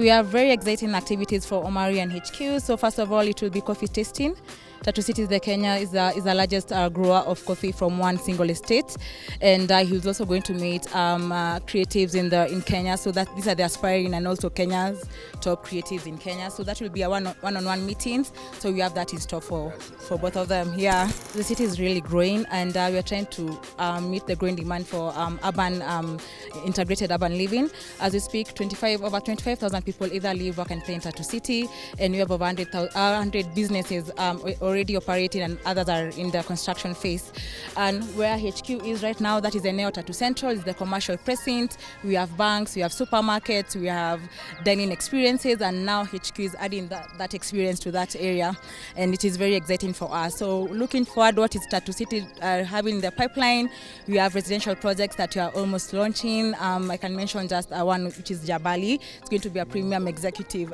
We have very exciting activities for Omari and HQ. So first of all, it will be coffee tasting. Tatu City, Kenya, is the largest grower of coffee from one single estate, and he's also going to meet creatives in Kenya. So that these are the aspiring and also Kenya's top creatives in Kenya. So that will be a one-on-one meetings. So we have that in store for both of them. Yeah, the city is really growing, and we are trying to meet the growing demand for integrated urban living. As we speak, over 25,000 people either live, work, and play in Tatu City, and we have over 100 businesses already operating, and others are in the construction phase. And where HQ is right now, that is the Neo Tatu Central, is the commercial precinct. We have banks, we have supermarkets, we have dining experiences, and now HQ is adding that experience to that area, and it is very exciting for us. So looking forward, what is Tatu City having in the pipeline? We have residential projects that we are almost launching. I can mention just one, which is Jabali. It's going to be a premium executive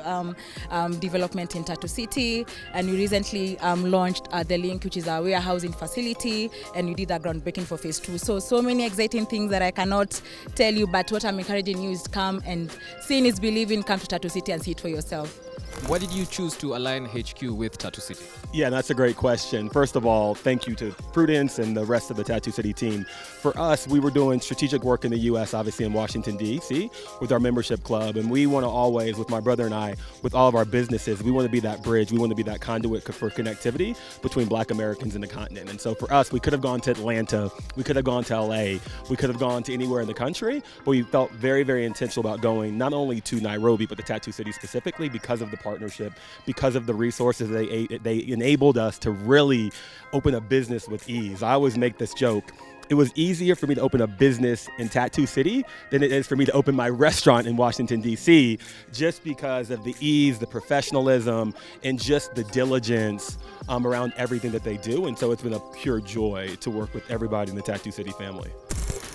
development in Tatu City, and we recently launched the Link, which is our warehousing facility, and we did a groundbreaking for phase 2. So many exciting things that I cannot tell you, but what I'm encouraging you is to come, and seeing is believing. Come to Tatu City and see it for yourself. Why did you choose to align HQ with Tatu City? Yeah, that's a great question. First of all, thank you to Prudence and the rest of the Tatu City team. For us, we were doing strategic work in the U.S., obviously in Washington, D.C., with our membership club. And we want to always, with my brother and I, with all of our businesses, we want to be that bridge. We want to be that conduit for connectivity between Black Americans and the continent. And so for us, we could have gone to Atlanta, we could have gone to L.A., we could have gone to anywhere in the country, but we felt very, very intentional about going not only to Nairobi, but the Tatu City specifically because of the partnership, because of the resources they enabled us to really open a business with ease. I always make this joke. It was easier for me to open a business in Tatu City than it is for me to open my restaurant in Washington, D.C., just because of the ease, the professionalism, and just the diligence around everything that they do. And so it's been a pure joy to work with everybody in the Tatu City family.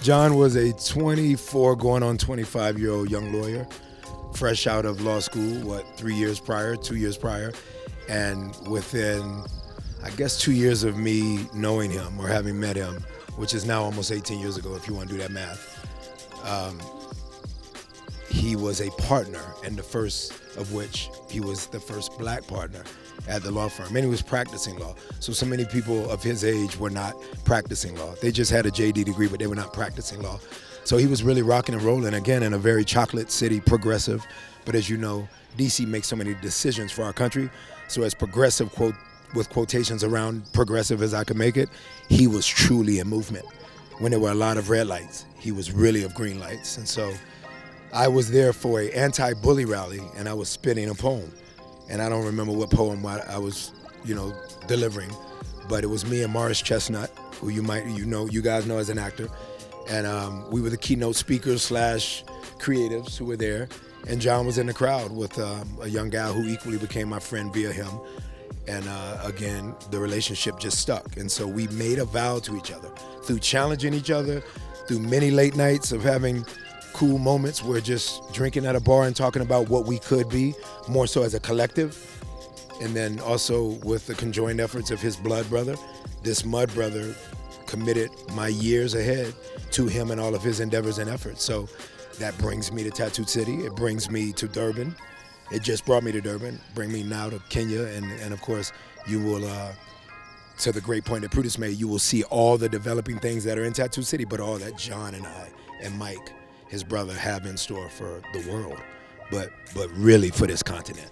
John was a 24 going on 25-year-old young lawyer, fresh out of law school, 2 years prior. And within, I guess, 2 years of me knowing him or having met him, which is now almost 18 years ago, if you want to do that math, he was a partner, and the first of which he was the first Black partner at the law firm, and he was practicing law. So many people of his age were not practicing law. They just had a JD degree, but they were not practicing law. So he was really rocking and rolling, again, in a very chocolate city, progressive. But as you know, DC makes so many decisions for our country. So as progressive, with quotations around progressive as I could make it, he was truly in movement. When there were a lot of red lights, he was really of green lights. And so I was there for an anti-bully rally, and I was spitting a poem. And I don't remember what poem I was, delivering, but it was me and Morris Chestnut, who you guys know as an actor. And we were the keynote speakers / creatives who were there. And John was in the crowd with a young gal who equally became my friend via him. And again, the relationship just stuck. And so we made a vow to each other through challenging each other, through many late nights of having cool moments where just drinking at a bar and talking about what we could be, more so as a collective. And then also with the conjoined efforts of his blood brother, this mud brother committed my years ahead to him and all of his endeavors and efforts. So that brings me to Tatu City. It brings me to Durban. It just brought me to Durban, bring me now to Kenya. And of course, you will, to the great point that Prudence made, you will see all the developing things that are in Tatu City, but all that John and I and Mike, his brother, have in store for the world, but really for this continent.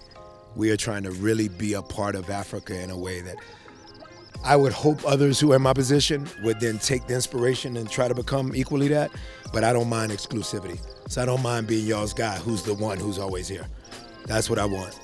We are trying to really be a part of Africa in a way that I would hope others who are in my position would then take the inspiration and try to become equally that, but I don't mind exclusivity. So I don't mind being y'all's guy who's the one who's always here. That's what I want.